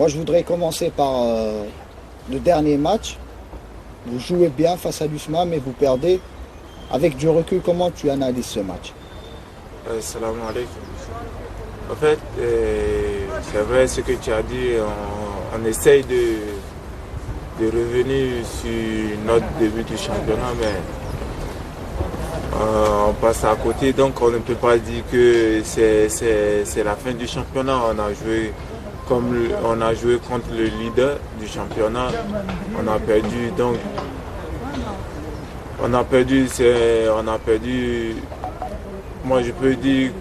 Moi, je voudrais commencer par le dernier match. Vous jouez bien face à l'USMA, mais vous perdez. Avec du recul, comment tu analyses ce match? Salam alaikum. En fait, c'est vrai ce que tu as dit. On essaye de revenir sur notre début du championnat, mais on passe à côté. Donc, on ne peut pas dire que c'est la fin du championnat. On a joué contre le leader du championnat. On a perdu. Donc, on a perdu. Moi, je peux dire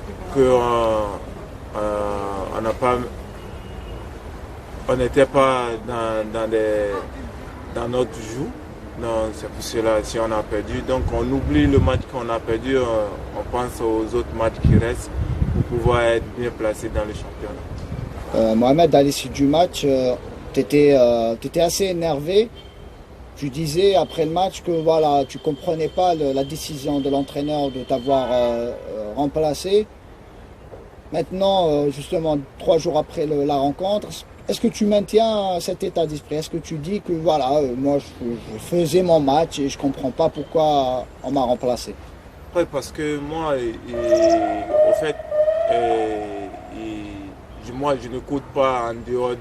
on n'était pas dans notre joue. Donc, c'est pour cela si on a perdu. Donc, on oublie le match qu'on a perdu. On pense aux autres matchs qui restent pour pouvoir être bien placé dans le championnat. Mohamed, à l'issue du match, tu étais assez énervé. Tu disais après le match que voilà, tu ne comprenais pas la décision de l'entraîneur de t'avoir remplacé. Maintenant, justement, 3 jours après la rencontre, est-ce que tu maintiens cet état d'esprit? Est-ce que tu dis que voilà, moi je faisais mon match et je ne comprends pas pourquoi on m'a remplacé? Oui, parce que moi, au fait, moi je ne coûte pas en dehors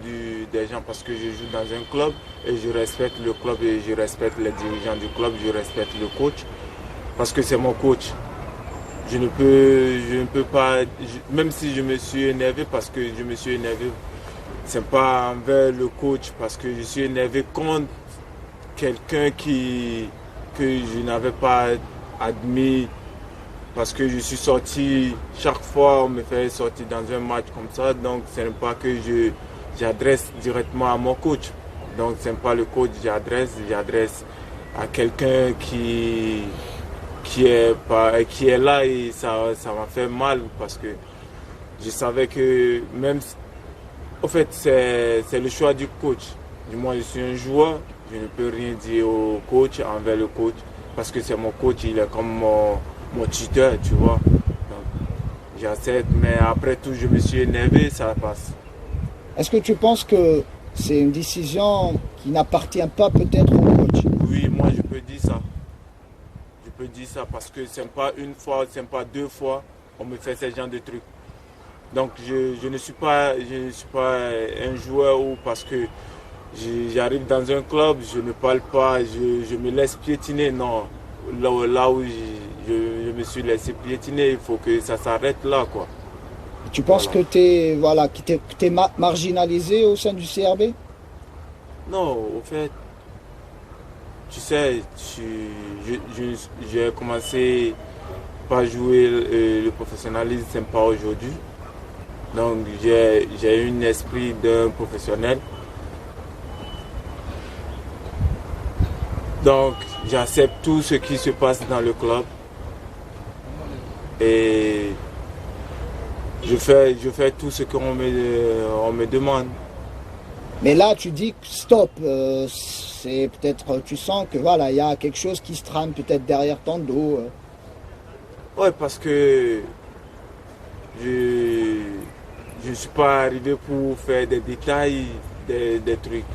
des gens parce que je joue dans un club et je respecte le club et je respecte les dirigeants du club, je respecte le coach parce que c'est mon coach. Je ne peux pas, même si je me suis énervé parce que je me suis énervé, c'est pas envers le coach parce que je suis énervé contre quelqu'un que je n'avais pas admis parce que je suis sorti, chaque fois on me fait sortir dans un match comme ça, donc ce n'est pas que j'adresse directement à mon coach. Donc ce n'est pas le coach que j'adresse à quelqu'un qui est là et ça m'a fait mal parce que je savais que même, au fait c'est le choix du coach. Du moins je suis un joueur, je ne peux rien dire au coach, envers le coach, parce que c'est mon coach, il est comme mon tuteur, tu vois. Donc j'accepte, mais après tout je me suis énervé, ça passe. Est-ce que tu penses que c'est une décision qui n'appartient pas peut-être au coach? Oui, moi je peux dire ça. Je peux dire ça parce que ce n'est pas une fois, ce n'est pas 2 fois, on me fait ce genre de trucs. Donc je ne suis pas un joueur où parce que j'arrive dans un club, je ne parle pas, je me laisse piétiner. Non, là où je me suis laissé piétiner, il faut que ça s'arrête là, quoi. Tu penses que tu es marginalisé au sein du CRB? Non, au fait, tu sais, j'ai commencé par jouer le professionnalisme, c'est pas aujourd'hui. Donc j'ai un esprit d'un professionnel. Donc j'accepte tout ce qui se passe dans le club. Et je fais tout ce qu'on me demande. Mais là, tu dis stop. C'est peut-être, tu sens que voilà, il y a quelque chose qui se trame peut-être derrière ton dos. Oui, parce que je ne suis pas arrivé pour faire des détails, des trucs.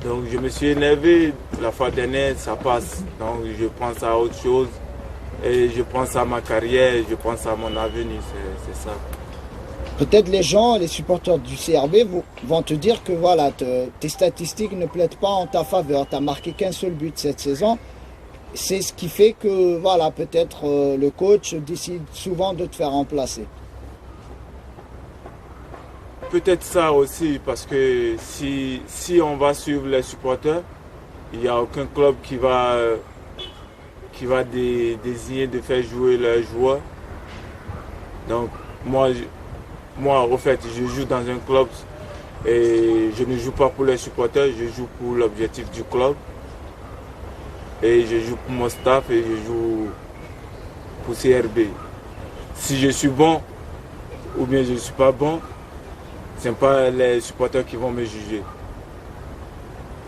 Donc je me suis énervé. La fois dernière, ça passe. Donc je pense à autre chose. Et je pense à ma carrière, je pense à mon avenir, c'est ça. Peut-être les gens, les supporters du CRB vont te dire que voilà, tes statistiques ne plaident pas en ta faveur. Tu n'as marqué qu'un seul but cette saison. C'est ce qui fait que voilà, peut-être le coach décide souvent de te faire remplacer. Peut-être ça aussi, parce que si on va suivre les supporters, il n'y a aucun club qui va désigner de faire jouer leurs joueurs. Donc moi, au fait, je joue dans un club et je ne joue pas pour les supporters, je joue pour l'objectif du club. Et je joue pour mon staff et je joue pour CRB. Si je suis bon ou bien je ne suis pas bon, ce n'est pas les supporters qui vont me juger.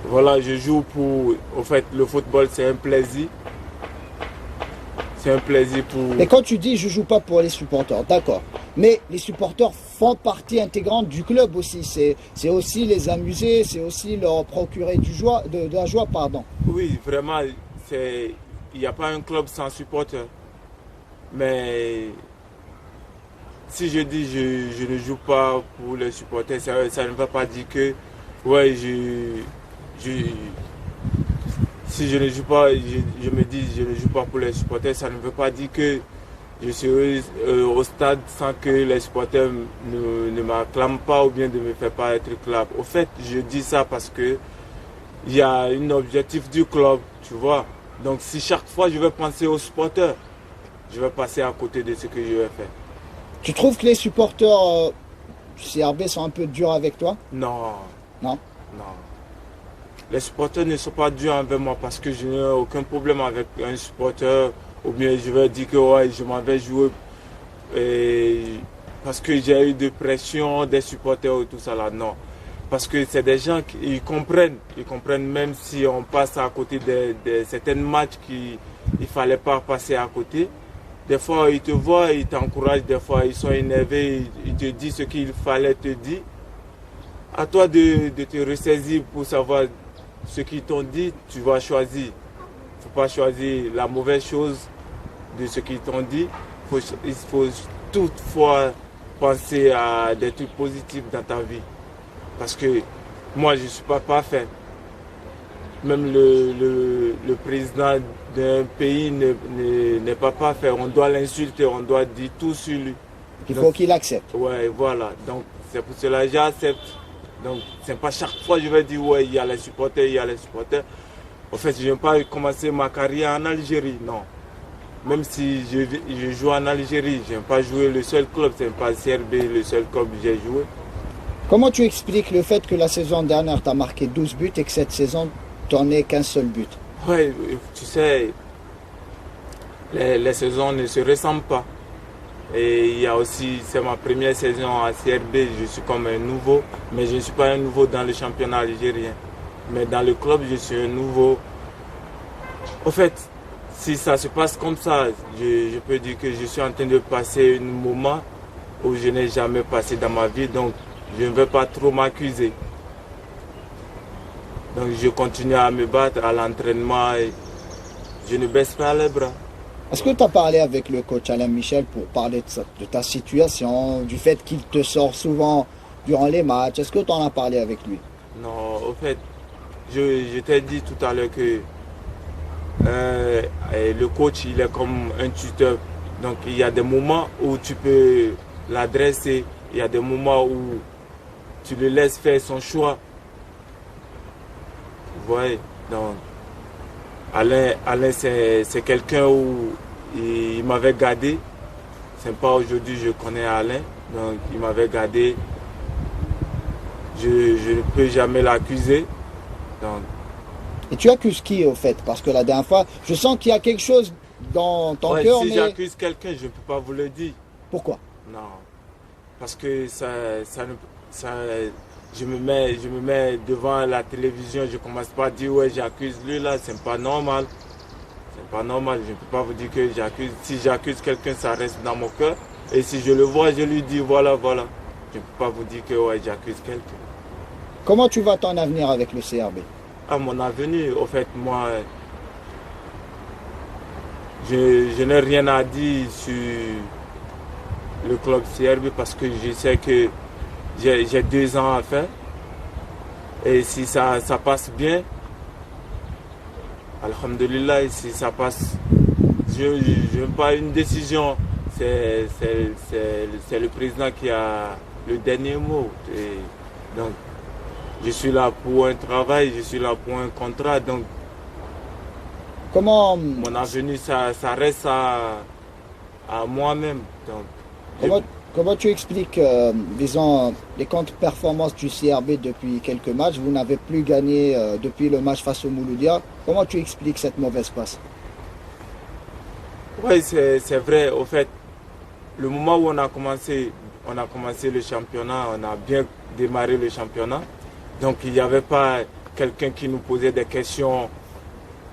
Voilà, je joue pour... Au fait, le football, c'est un plaisir. C'est un plaisir pour... Mais quand tu dis je joue pas pour les supporters, d'accord. Mais les supporters font partie intégrante du club aussi. C'est aussi les amuser, c'est aussi leur procurer de la joie. Pardon. Oui, vraiment, il n'y a pas un club sans supporters. Mais si je dis je ne joue pas pour les supporters, ça ne veut pas dire que ouais, si je ne joue pas, je me dis je ne joue pas pour les supporters, ça ne veut pas dire que je serai au stade sans que les supporters ne m'acclament pas ou bien ne me fassent pas être clap. Au fait, je dis ça parce que il y a un objectif du club, tu vois. Donc si chaque fois je vais penser aux supporters, je vais passer à côté de ce que je vais faire. Tu trouves que les supporters du CRB sont un peu durs avec toi? Non. Non? Non. Les supporters ne sont pas durs envers moi parce que je n'ai aucun problème avec un supporter ou bien je vais dire que ouais, je m'en vais jouer parce que j'ai eu de pression des supporters et tout ça là. Non. Parce que c'est des gens qui comprennent même si on passe à côté de certains matchs qu'il ne fallait pas passer à côté. Des fois, ils te voient, ils t'encouragent, des fois, ils sont énervés, ils te disent ce qu'il fallait te dire. À toi de te ressaisir pour savoir ce qu'ils t'ont dit, tu vas choisir. Il ne faut pas choisir la mauvaise chose de ce qu'ils t'ont dit. Il faut toutefois penser à des trucs positifs dans ta vie. Parce que moi, je ne suis pas parfait. Même le président d'un pays n'est pas parfait. On doit l'insulter, on doit dire tout sur lui. Il faut qu'il accepte. Ouais, voilà. Donc, c'est pour cela que j'accepte. Donc, c'est pas chaque fois que je vais dire, ouais, il y a les supporters, il y a les supporters. En fait, je ne vais pas commencer ma carrière en Algérie, non. Même si je joue en Algérie, je n'ai pas joué le seul club, c'est pas CRB le seul club que j'ai joué. Comment tu expliques le fait que la saison dernière, tu as marqué 12 buts et que cette saison, tu n'en es qu'un seul but? Oui, tu sais, les saisons ne se ressemblent pas. Et il y a aussi, c'est ma première saison à CRB, je suis comme un nouveau, mais je ne suis pas un nouveau dans le championnat algérien. Mais dans le club, je suis un nouveau. Au fait, si ça se passe comme ça, je peux dire que je suis en train de passer un moment où je n'ai jamais passé dans ma vie, donc je ne vais pas trop m'accuser. Donc je continue à me battre à l'entraînement et je ne baisse pas les bras. Est-ce que tu as parlé avec le coach Alain Michel pour parler de ta situation, du fait qu'il te sort souvent durant les matchs? Est-ce que tu en as parlé avec lui? Non, au fait, je t'ai dit tout à l'heure que le coach, il est comme un tuteur. Donc il y a des moments où tu peux l'adresser, il y a des moments où tu le laisses faire son choix. Vous voyez, donc Alain c'est quelqu'un où il m'avait gardé. C'est pas aujourd'hui je connais Alain, donc il m'avait gardé. Je ne peux jamais l'accuser. Donc, et tu accuses qui au fait? Parce que la dernière fois, je sens qu'il y a quelque chose dans ton cœur. Si j'accuse quelqu'un, je ne peux pas vous le dire. Pourquoi? Non. Parce que je me mets devant la télévision, je ne commence pas à dire ouais j'accuse lui là, c'est pas normal. C'est pas normal, je ne peux pas vous dire que j'accuse. Si j'accuse quelqu'un, ça reste dans mon cœur. Et si je le vois, je lui dis voilà. Je ne peux pas vous dire que ouais j'accuse quelqu'un. Comment tu vois ton avenir avec le CRB? À mon avenir, au fait, moi, je n'ai rien à dire sur le club CRB parce que je sais que j'ai 2 ans à faire. Et si ça passe bien, alhamdulillah, si ça passe, je n'ai pas une décision. C'est le président qui a le dernier mot. Et donc, je suis là pour un travail, je suis là pour un contrat. Donc, comment mon avenir, ça reste à moi-même. Comment tu expliques, disons, les contre-performances du CRB depuis quelques matchs? Vous n'avez plus gagné depuis le match face au Mouloudia. Comment tu expliques cette mauvaise passe? Oui, c'est vrai. Au fait, le moment où on a commencé le championnat, on a bien démarré le championnat. Donc il n'y avait pas quelqu'un qui nous posait des questions.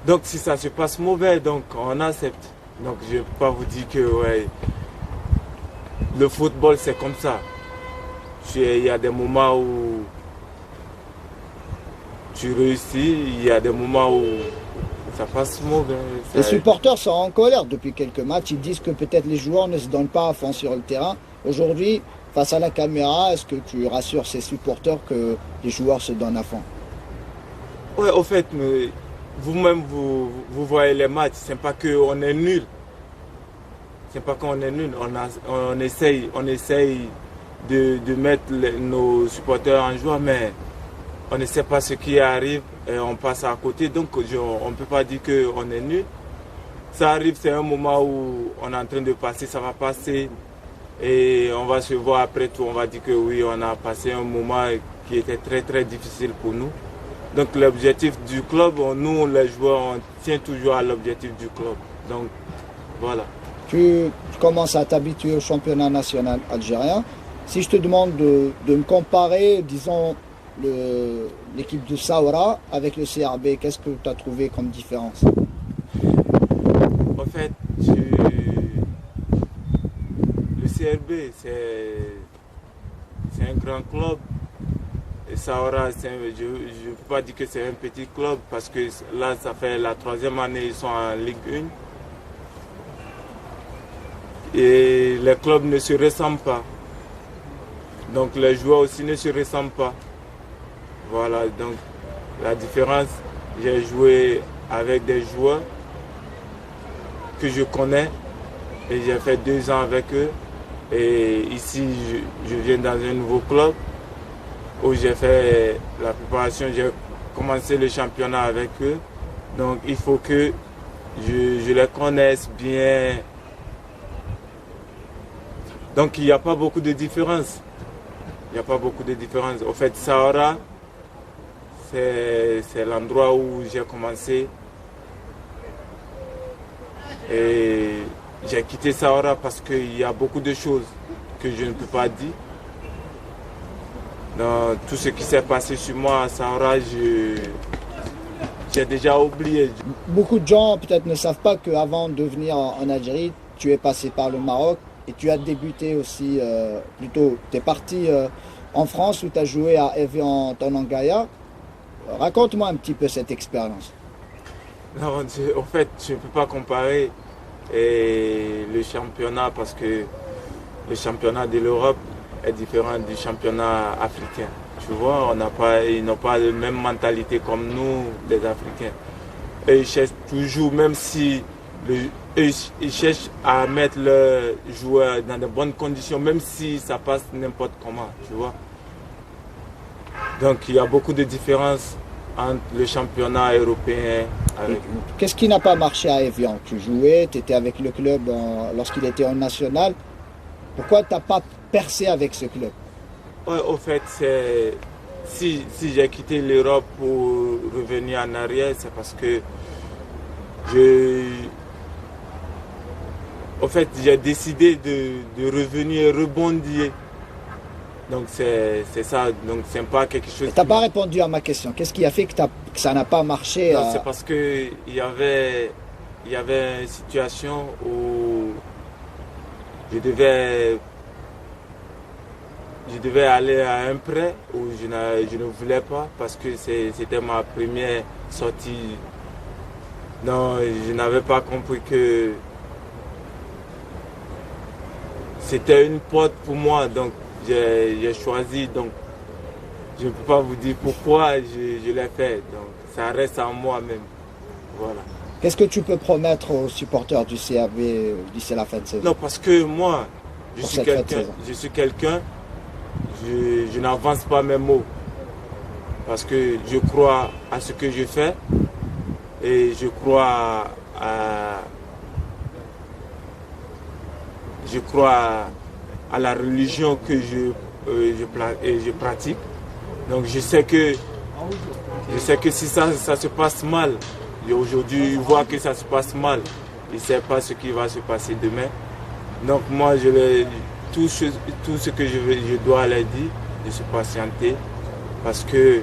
Donc si ça se passe mauvais, donc on accepte. Donc je ne peux pas vous dire que ouais, le football, c'est comme ça. Il y a des moments où tu réussis, il y a des moments où ça passe mauvais. Les supporters sont en colère depuis quelques matchs. Ils disent que peut-être les joueurs ne se donnent pas à fond sur le terrain. Aujourd'hui, face à la caméra, est-ce que tu rassures ces supporters que les joueurs se donnent à fond? Oui, au fait, vous-même, vous voyez les matchs. C'est pas qu'on est nul. C'est pas qu'on est nul. On essaye de mettre nos supporters en joie, mais on ne sait pas ce qui arrive et on passe à côté. Donc on ne peut pas dire qu'on est nul. Ça arrive, c'est un moment où on est en train de passer, ça va passer. Et on va se voir après tout, on va dire que oui, on a passé un moment qui était très très difficile pour nous. Donc l'objectif du club, nous les joueurs, on tient toujours à l'objectif du club. Donc voilà. Tu commences à t'habituer au championnat national algérien. Si je te demande de me comparer, disons, l'équipe de Saoura avec le CRB, qu'est-ce que tu as trouvé comme différence? En fait, le CRB, c'est un grand club. Et Saoura, je ne peux pas dire que c'est un petit club parce que là, ça fait la 3e année ils sont en Ligue 1. Et les clubs ne se ressemblent pas. Donc les joueurs aussi ne se ressemblent pas. Voilà, donc la différence, j'ai joué avec des joueurs que je connais et j'ai fait 2 ans avec eux. Et ici, je viens dans un nouveau club où j'ai fait la préparation, j'ai commencé le championnat avec eux. Donc il faut que je les connaisse bien. Donc il n'y a pas beaucoup de différence. Il n'y a pas beaucoup de différence. Au fait, Saoura, c'est l'endroit où j'ai commencé. Et j'ai quitté Saoura parce qu'il y a beaucoup de choses que je ne peux pas dire. Dans tout ce qui s'est passé sur moi à Saoura, j'ai déjà oublié. Beaucoup de gens peut-être ne savent pas qu'avant de venir en Algérie, tu es passé par le Maroc et tu as débuté aussi, plutôt, tu es parti en France où tu as joué à Evian Tonangaya. Raconte-moi un petit peu cette expérience. Non, en fait, je ne peux pas comparer le championnat parce que le championnat de l'Europe est différent du championnat africain. Tu vois, ils n'ont pas la même mentalité comme nous, les Africains. Et ils cherchent toujours, même si ils cherchent à mettre leurs joueurs dans de bonnes conditions, même si ça passe n'importe comment, tu vois. Donc il y a beaucoup de différences entre le championnat européen. Qu'est-ce qui n'a pas marché à Evian? Tu jouais, tu étais avec le club lorsqu'il était en national. Pourquoi tu n'as pas percé avec ce club? Ouais, au fait, si j'ai quitté l'Europe pour revenir en arrière, c'est parce que j'ai décidé de revenir et rebondir. Donc c'est ça, donc c'est pas quelque chose... Tu n'as pas répondu à ma question. Qu'est-ce qui a fait que ça n'a pas marché? Non, c'est parce qu'il y avait une situation où je devais aller à un prêt où je ne voulais pas parce que c'était ma première sortie. Non, je n'avais pas compris que c'était une porte pour moi, donc j'ai choisi. Donc je ne peux pas vous dire pourquoi je l'ai fait. Donc ça reste en moi-même. Voilà. Qu'est-ce que tu peux promettre aux supporters du CRB d'ici la fin de saison? Non, parce que moi, je suis quelqu'un, je n'avance pas mes mots. Parce que je crois à ce que je fais et je crois à la religion que je pratique. Donc je sais que si ça se passe mal, aujourd'hui, il voit que ça se passe mal. Il ne sait pas ce qui va se passer demain. Donc moi, tout ce que je dois leur dire, de se patienter. Parce que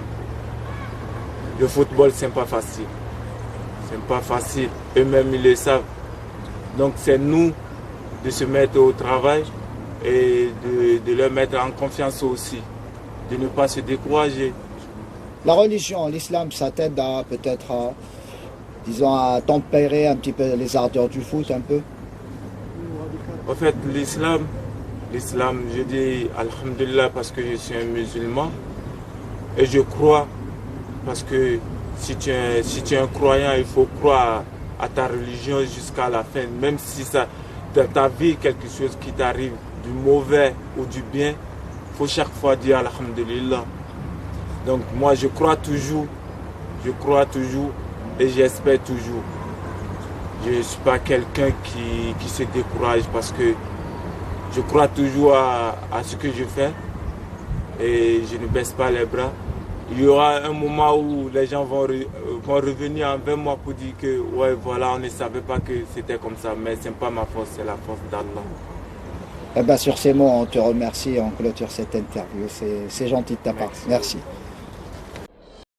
le football, ce n'est pas facile. Ce n'est pas facile. Eux-mêmes, ils le savent. Donc c'est nous de se mettre au travail et de leur mettre en confiance aussi, de ne pas se décourager. La religion, l'islam, ça t'aide à peut-être, disons, à tempérer un petit peu les ardeurs du foot un peu? En fait, l'islam, je dis alhamdulillah parce que je suis un musulman et je crois parce que si tu es un croyant, il faut croire à ta religion jusqu'à la fin. Même si ça, dans ta vie, quelque chose qui t'arrive, du mauvais ou du bien, il faut chaque fois dire alhamdulillah. Donc moi je crois toujours et j'espère toujours. Je ne suis pas quelqu'un qui se décourage parce que je crois toujours à ce que je fais et je ne baisse pas les bras. Il y aura un moment où les gens vont revenir envers moi pour dire que ouais voilà, on ne savait pas que c'était comme ça, mais ce n'est pas ma force, c'est la force d'Allah. Eh ben, sur ces mots, on te remercie, on clôture cette interview. C'est gentil de ta part. Merci.